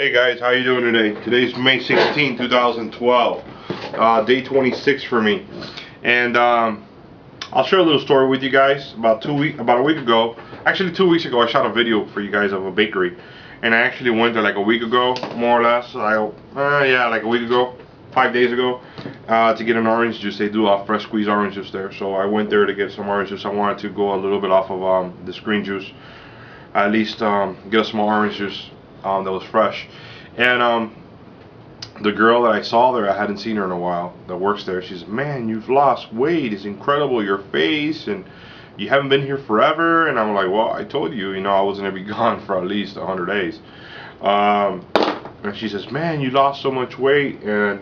Hey guys, how you doing today? Today's May 16, 2012, day 26 for me, and I'll share a little story with you guys. About a week ago, actually 2 weeks ago, I shot a video for you guys of a bakery, and I actually went there like a week ago, more or less. Yeah, like a week ago, 5 days ago, to get an orange juice. They do a fresh squeezed orange juice there, so I went there to get some orange juice. I wanted to go a little bit off of this green juice, at least get a small orange juice that was fresh. And the girl that I saw there, I hadn't seen her in a while, that works there, she said, "Man, you've lost weight. It's incredible, your face, and you haven't been here forever." And I'm like, "Well, I told you, I wasn't going to be gone for at least 100 days. And she says, "Man, you lost so much weight." And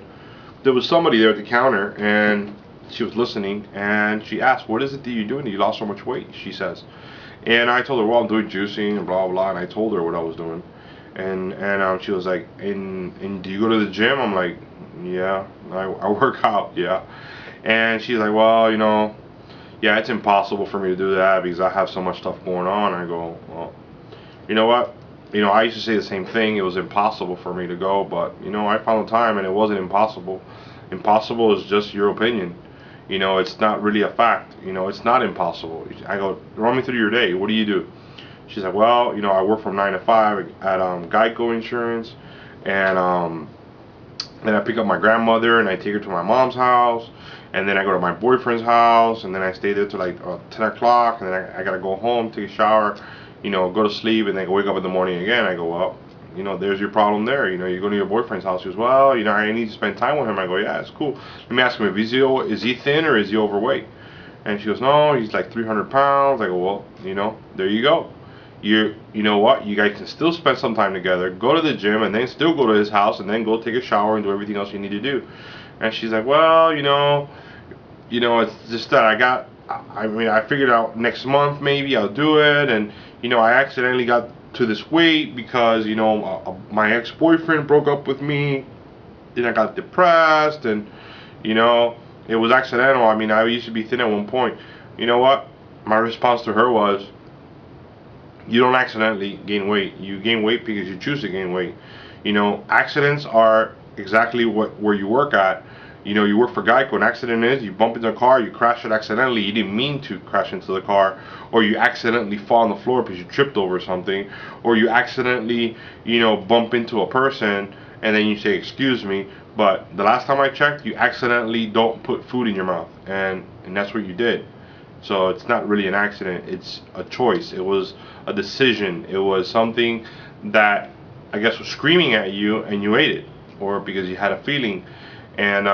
there was somebody there at the counter, and she was listening, and she asked, "What is it that you're doing that you lost so much weight?" she says. And I told her, "Well, I'm doing juicing and blah blah," and I told her what I was doing. And she was like, and do you go to the gym?" I'm like, "Yeah, I work out, yeah." And she's like, "Well, yeah, it's impossible for me to do that because I have so much stuff going on." I go, "Well, you know what? I used to say the same thing. It was impossible for me to go, but I found the time, and it wasn't impossible. Impossible is just your opinion. It's not really a fact. It's not impossible." I go, "Run me through your day. What do you do?" She's like, "Well, I work from 9 to 5 at Geico Insurance, and then I pick up my grandmother and I take her to my mom's house, and then I go to my boyfriend's house, and then I stay there till like 10 o'clock, and then I gotta go home, take a shower, go to sleep, and then wake up in the morning again." I go, "Well, there's your problem there. You go to your boyfriend's house." She goes, "Well, I need to spend time with him." I go, "Yeah, it's cool. Let me ask him, is he thin or is he overweight?" And she goes, "No, he's like 300 pounds. I go, "Well, there you go. You know what? You guys can still spend some time together, go to the gym, and then still go to his house, and then go take a shower and do everything else you need to do." And she's like, "Well, it's just that I figured out next month maybe I'll do it, and I accidentally got to this weight because my ex-boyfriend broke up with me, then I got depressed, and it was accidental. I used to be thin at one point." You know what? My response to her was, "You don't accidentally gain weight. You gain weight because you choose to gain weight. Accidents are exactly where you work at. You work for Geico. An accident is you bump into a car, you crash it accidentally. You didn't mean to crash into the car, or you accidentally fall on the floor because you tripped over something, or you accidentally, bump into a person, and then you say, 'Excuse me.' But the last time I checked, you accidentally don't put food in your mouth, and that's what you did. So it's not really an accident. It's a choice. It was a decision. It was something that I guess was screaming at you, and you ate it, or because you had a feeling." And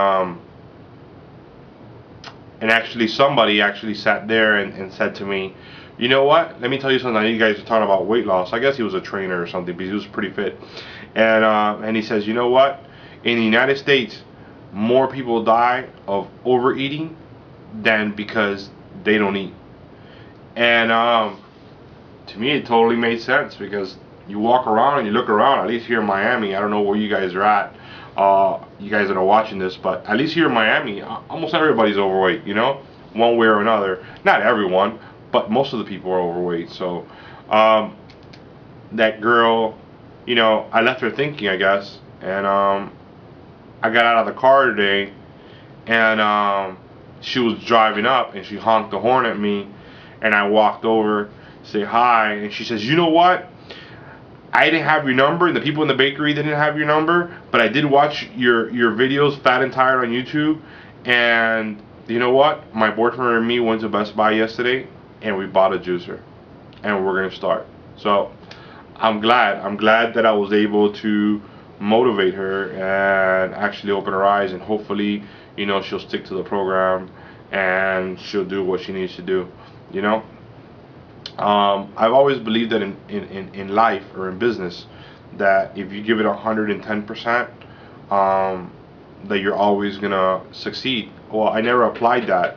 actually somebody actually sat there and said to me, "You know what? Let me tell you something. I know you guys are talking about weight loss." I guess he was a trainer or something because he was pretty fit. And he says, "You know what? In the United States, more people die of overeating than because they don't eat." And to me, it totally made sense because you walk around and you look around. At least here in Miami, I don't know where you guys are at, you guys that are watching this, but at least here in Miami, almost everybody's overweight. One way or another. Not everyone, but most of the people are overweight. So that girl, I left her thinking, I guess. And I got out of the car today, and she was driving up, and she honked the horn at me, and I walked over, say hi, and she says, "You know what? I didn't have your number, and the people in the bakery didn't have your number, but I did watch your videos, Fat and Tired on YouTube, and you know what? My boyfriend and me went to Best Buy yesterday, and we bought a juicer, and we're gonna start." So I'm glad that I was able to motivate her and actually open her eyes, and hopefully she'll stick to the program and she'll do what she needs to do. I've always believed that in life or in business, that if you give it 110%, that you're always gonna succeed. Well, I never applied that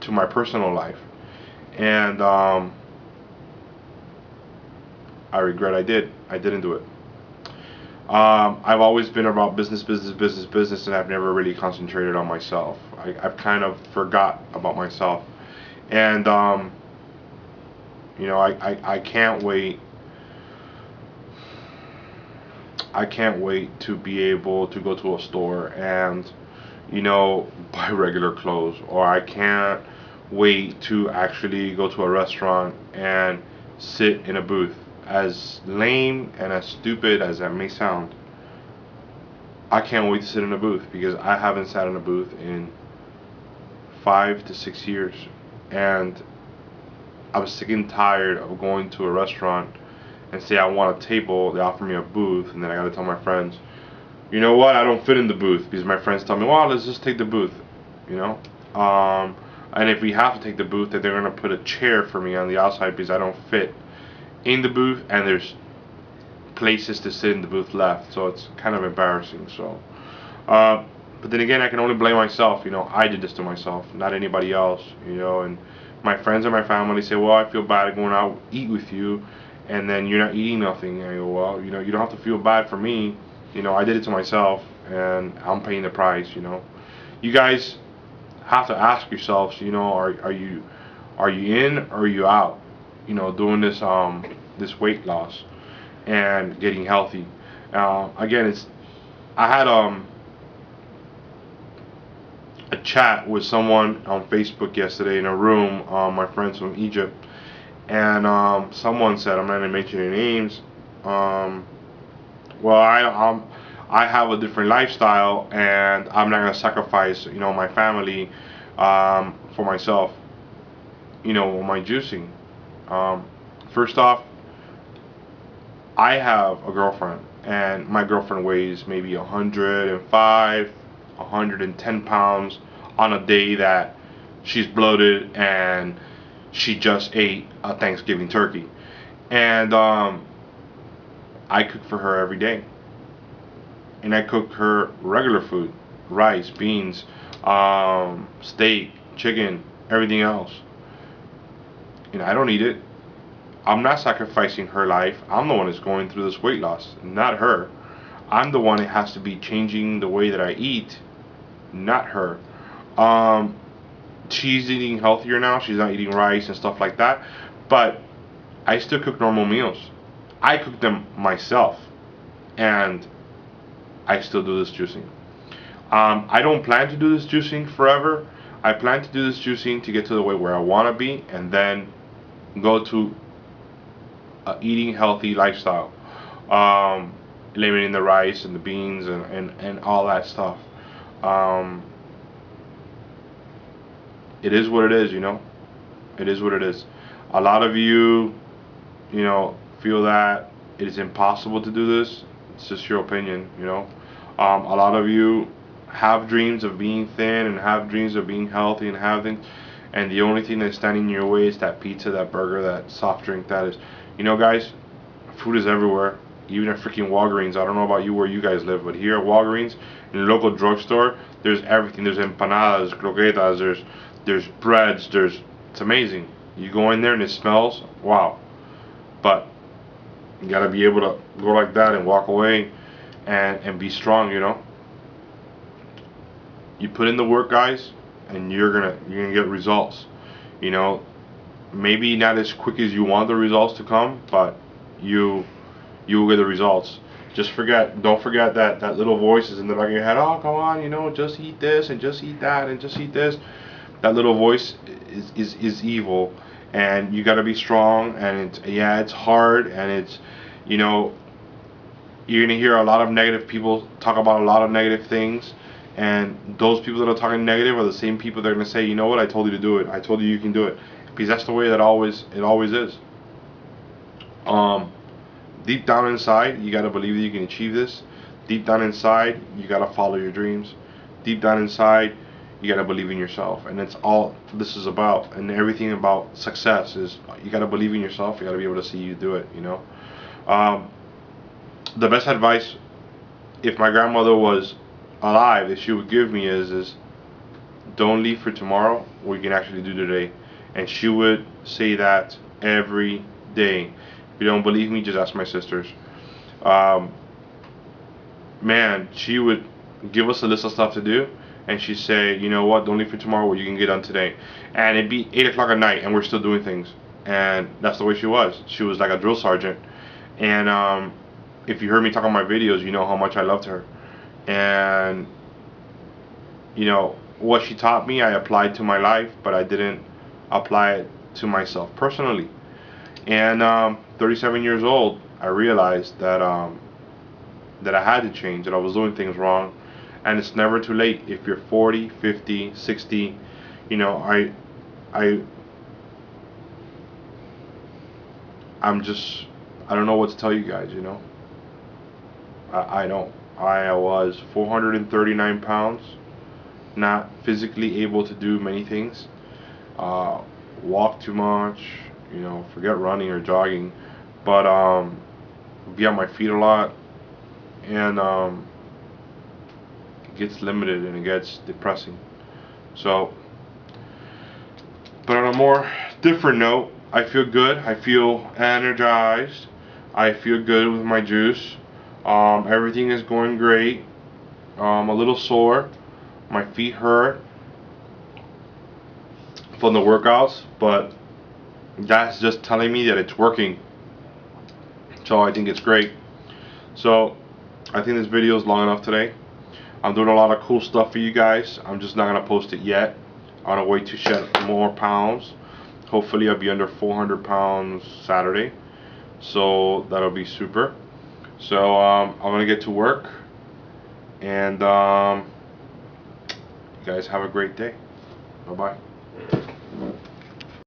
to my personal life, and I regret I didn't do it. I've always been about business, and I've never really concentrated on myself. I've kind of forgot about myself, and I can't wait I can't wait to be able to go to a store and, you know, buy regular clothes, or I can't wait to actually go to a restaurant and sit in a booth. As lame and as stupid as that may sound, I can't wait to sit in a booth because I haven't sat in a booth in 5 to 6 years, and I was sick and tired of going to a restaurant and say I want a table, they offer me a booth, and then I gotta tell my friends, you know what, I don't fit in the booth, because my friends tell me, well, let's just take the booth, you know. And if we have to take the booth, then they're gonna put a chair for me on the outside because I don't fit in the booth, and there's places to sit in the booth left, so it's kind of embarrassing. So, but then again, I can only blame myself. You know, I did this to myself, not anybody else. You know, and my friends and my family say, well, I feel bad going out eat with you, and then you're not eating nothing. And I go, well, you know, you don't have to feel bad for me. You know, I did it to myself, and I'm paying the price. You know, you guys have to ask yourselves, you know, are you in or are you out? You know, doing this weight loss and getting healthy. Again, I had a chat with someone on Facebook yesterday in a room. My friends from Egypt, and someone said, I'm not gonna mention any names. Well, I have a different lifestyle, and I'm not gonna sacrifice, you know, my family for myself. You know, my juicing. First off, I have a girlfriend, and my girlfriend weighs maybe 105, 110 pounds on a day that she's bloated and she just ate a Thanksgiving turkey. And I cook for her every day. And I cook her regular food, rice, beans, steak, chicken, everything else. And I don't eat it. I'm not sacrificing her life. I'm the one that's going through this weight loss, not her. I'm the one that has to be changing the way that I eat, not her. Um, she's eating healthier now. She's not eating rice and stuff like that. But I still cook normal meals. I cook them myself, and I still do this juicing. I don't plan to do this juicing forever. I plan to do this juicing to get to the weight where I want to be, and then go to eating healthy lifestyle, eliminating the rice and the beans and all that stuff. Um, it is what it is, you know. It is what it is. A lot of you, you know, feel that it is impossible to do this. It's just your opinion, you know. A lot of you have dreams of being thin and have dreams of being healthy and have things, and the only thing that's standing in your way is that pizza, that burger, that soft drink. That is, you know, guys, food is everywhere. Even at freaking Walgreens. I don't know about you where you guys live, but here at Walgreens, in the local drugstore, there's everything. There's empanadas, croquetas, there's breads, it's amazing. You go in there and it smells, wow. But you gotta be able to go like that and walk away and be strong, you know. You put in the work, guys, and you're gonna get results. You know, maybe not as quick as you want the results to come, but you will get the results. Don't forget that little voice is in the back of your head. Oh, come on, you know, just eat this and just eat that and just eat this. That little voice is evil, and you got to be strong. And it's hard, and it's, you know, you're gonna hear a lot of negative people talk about a lot of negative things, and those people that are talking negative are the same people that are gonna say, you know what, I told you to do it. I told you can do it, because that's the way that it always is. Deep down inside, you gotta believe that you can achieve this. Deep down inside, you gotta follow your dreams. Deep down inside, you gotta believe in yourself, and that's all this is about. And everything about success is you gotta believe in yourself. You gotta be able to see you do it. You know, the best advice, if my grandmother was alive, that she would give me is don't leave for tomorrow what you can actually do today. And she would say that every day. If you don't believe me, just ask my sisters. Man, she would give us a list of stuff to do, and she'd say, you know what, don't leave for tomorrow what you can get done today. And it'd be 8 o'clock at night, and we're still doing things. And that's the way she was. She was like a drill sergeant. And if you heard me talk on my videos, you know how much I loved her. And you know what she taught me, I applied to my life, but I didn't apply it to myself personally. And 37 years old, I realized that that I had to change, that I was doing things wrong, and it's never too late. If you're 40, 50, 60, you know, I, I'm just, I don't know what to tell you guys. You know, I don't. I was 439 pounds, not physically able to do many things. Uh, Walk too much, you know, forget running or jogging, but be on my feet a lot, and it gets limited and it gets depressing. So, but on a more different note, I feel good. I feel energized. I feel good with my juice. Everything is going great. A little sore. My feet hurt from the workouts, but that's just telling me that it's working. So I think it's great. So I think this video is long enough today. I'm doing a lot of cool stuff for you guys. I'm just not gonna post it yet. On a way to shed more pounds. Hopefully I'll be under 400 pounds Saturday. So that'll be super. So I'm gonna get to work, and you guys have a great day. Bye bye.